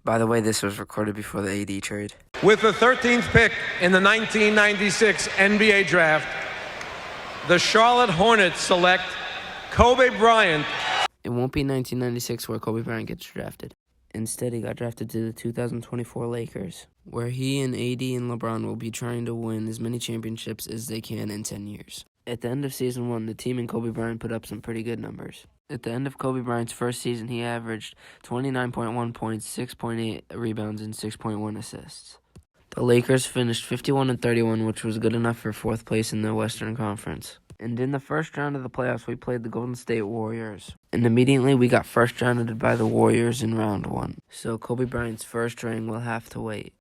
By the way, this was recorded before the AD trade. With the 13th pick in the 1996 NBA Draft, the Charlotte Hornets select Kobe Bryant. It won't be 1996 where Kobe Bryant gets drafted. Instead, he got drafted to the 2024 Lakers, where he and AD and LeBron will be trying to win as many championships as they can in 10 years. At the end of Season 1, the team and Kobe Bryant put up some pretty good numbers. At the end of Kobe Bryant's first season, he averaged 29.1 points, 6.8 rebounds, and 6.1 assists. The Lakers finished 51-31, which was good enough for fourth place in the Western Conference. And in the first round of the playoffs, we played the Golden State Warriors. And immediately, we got first rounded by the Warriors in round 1. So Kobe Bryant's first ring will have to wait.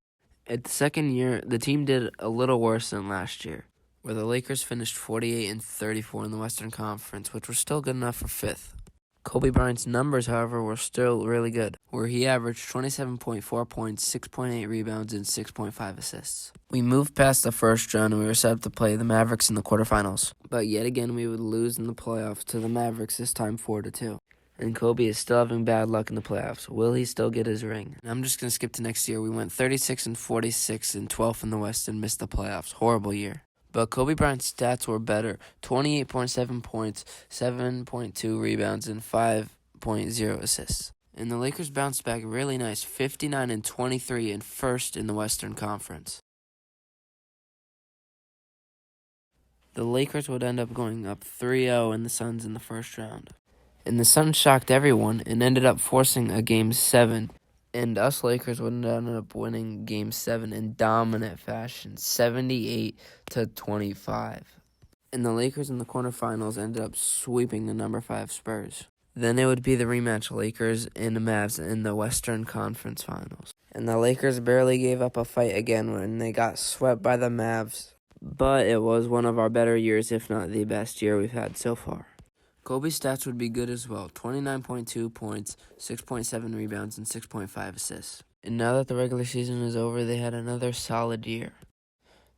At the second year, the team did a little worse than last year, where the Lakers finished 48-34 in the Western Conference, which was still good enough for fifth. Kobe Bryant's numbers, however, were still really good, where he averaged 27.4 points, 6.8 rebounds, and 6.5 assists. We moved past the first round and we were set up to play the Mavericks in the quarterfinals. But yet again, we would lose in the playoffs to the Mavericks, this time 4-2. And Kobe is still having bad luck in the playoffs. Will he still get his ring? And I'm just going to skip to next year. We went 36-46 and 12th in the West and missed the playoffs. Horrible year. But Kobe Bryant's stats were better. 28.7 points, 7.2 rebounds, and 5.0 assists. And the Lakers bounced back really nice, 59-23 and first in the Western Conference. The Lakers would end up going up 3-0 in the Suns in the first round. And the Suns shocked everyone and ended up forcing a Game 7. And us Lakers would end up winning Game 7 in dominant fashion, 78-25. And the Lakers in the quarterfinals ended up sweeping the number 5 Spurs. Then it would be the rematch, Lakers and the Mavs in the Western Conference Finals. And the Lakers barely gave up a fight again when they got swept by the Mavs. But it was one of our better years, if not the best year we've had so far. Kobe's stats would be good as well, 29.2 points, 6.7 rebounds, and 6.5 assists. And now that the regular season is over, they had another solid year.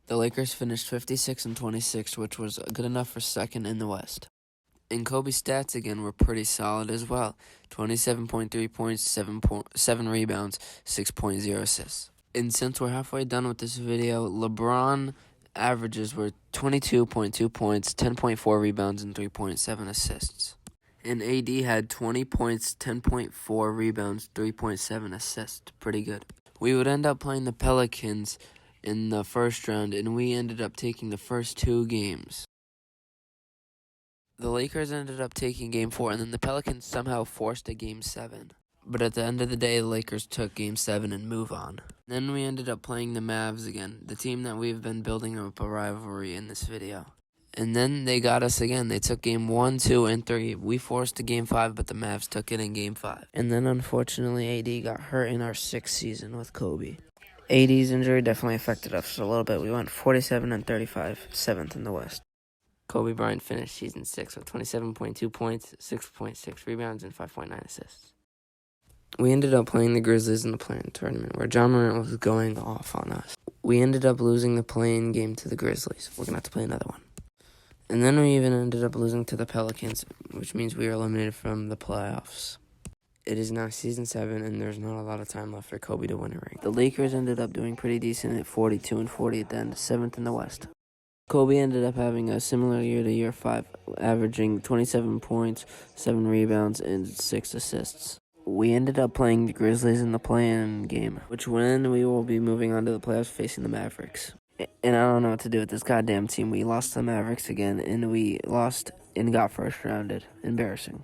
The Lakers finished 56-26, which was good enough for second in the West. And Kobe's stats again were pretty solid as well, 27.3 points, 7 rebounds, 6.0 assists. And since we're halfway done with this video, LeBron averages were 22.2 points, 10.4 rebounds, and 3.7 assists. And AD had 20 points, 10.4 rebounds, 3.7 assists. Pretty good. We would end up playing the Pelicans in the first round, and we ended up taking the first 2 games. The Lakers ended up taking Game 4, and then the Pelicans somehow forced a Game 7. But at the end of the day, the Lakers took Game 7 and move on. Then we ended up playing the Mavs again, the team that we've been building up a rivalry in this video. And then they got us again. They took Game 1, 2, and 3. We forced a Game 5, but the Mavs took it in Game 5. And then, unfortunately, AD got hurt in our 6th season with Kobe. AD's injury definitely affected us a little bit. We went 47-35, 7th in the West. Kobe Bryant finished Season 6 with 27.2 points, 6.6 rebounds, and 5.9 assists. We ended up playing the Grizzlies in the play-in tournament, where John Morant was going off on us. We ended up losing the play-in game to the Grizzlies. We're going to have to play another one. And then we even ended up losing to the Pelicans, which means we were eliminated from the playoffs. It is now Season 7, and there's not a lot of time left for Kobe to win a ring. The Lakers ended up doing pretty decent at 42-40 at the end, 7th in the West. Kobe ended up having a similar year to Year 5, averaging 27 points, 7 rebounds, and 6 assists. We ended up playing the Grizzlies in the play-in game, which when we will be moving on to the playoffs facing the Mavericks. And I don't know what to do with this goddamn team. We lost to the Mavericks again, and we lost and got first rounded. Embarrassing.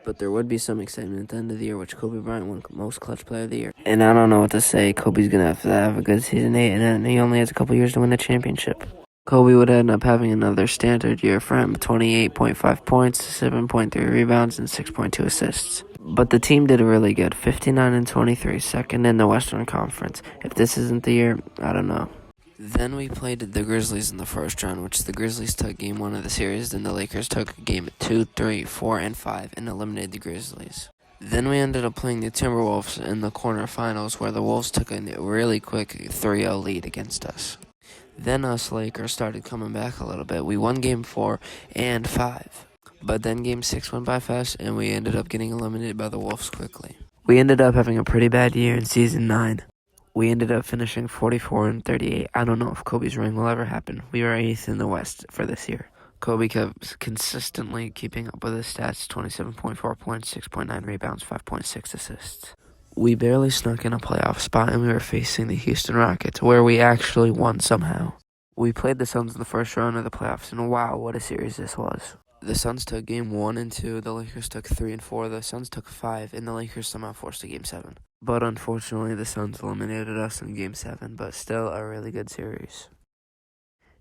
But there would be some excitement at the end of the year, which Kobe Bryant won Most Clutch Player of the Year. And I don't know what to say. Kobe's going to have a good Season 8, and then he only has a couple years to win the championship. Kobe would end up having another standard year for him, 28.5 points, 7.3 rebounds, and 6.2 assists. But the team did really good, 59-23, second in the Western Conference. If this isn't the year, I don't know. Then we played the Grizzlies in the first round, which the Grizzlies took Game 1 of the series, then the Lakers took Game 2, 3, 4, and 5, and eliminated the Grizzlies. Then we ended up playing the Timberwolves in the quarterfinals, where the Wolves took a really quick 3-0 lead against us. Then us Lakers started coming back a little bit. We won Game 4 and 5. But then Game 6 went by fast, and we ended up getting eliminated by the Wolves quickly. We ended up having a pretty bad year in Season 9. We ended up finishing 44-38. I don't know if Kobe's ring will ever happen. We were 8th in the West for this year. Kobe kept consistently keeping up with his stats, 27.4 points, 6.9 rebounds, 5.6 assists. We barely snuck in a playoff spot, and we were facing the Houston Rockets, where we actually won somehow. We played the Suns in the first round of the playoffs, and wow, what a series this was. The Suns took Game 1 and 2, the Lakers took 3 and 4, the Suns took 5, and the Lakers somehow forced a Game 7. But unfortunately, the Suns eliminated us in Game 7, but still a really good series.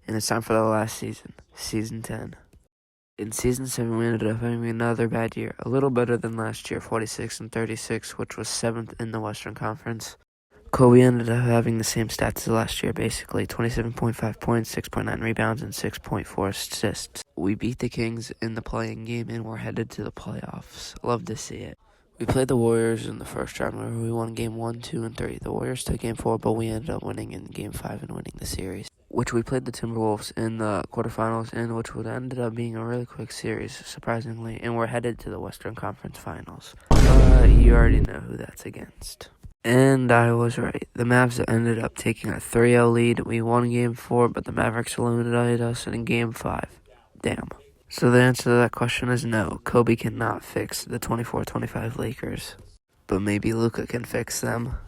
And it's time for the last season, Season 10. In Season 7, we ended up having another bad year, a little better than last year, 46-36, which was 7th in the Western Conference. Kobe ended up having the same stats as last year, basically 27.5 points, 6.9 rebounds, and 6.4 assists. We beat the Kings in the play-in game, and we're headed to the playoffs. Love to see it. We played the Warriors in the first round, where we won Game 1, 2, and 3. The Warriors took Game 4, but we ended up winning in Game 5 and winning the series, which we played the Timberwolves in the quarterfinals, and which would ended up being a really quick series, surprisingly, and we're headed to the Western Conference Finals. You already know who that's against. And I was right. The Mavs ended up taking a 3-0 lead. We won Game 4, but the Mavericks eliminated us in Game 5. Damn. So the answer to that question is no. Kobe cannot fix the 24-25 Lakers. But maybe Luka can fix them.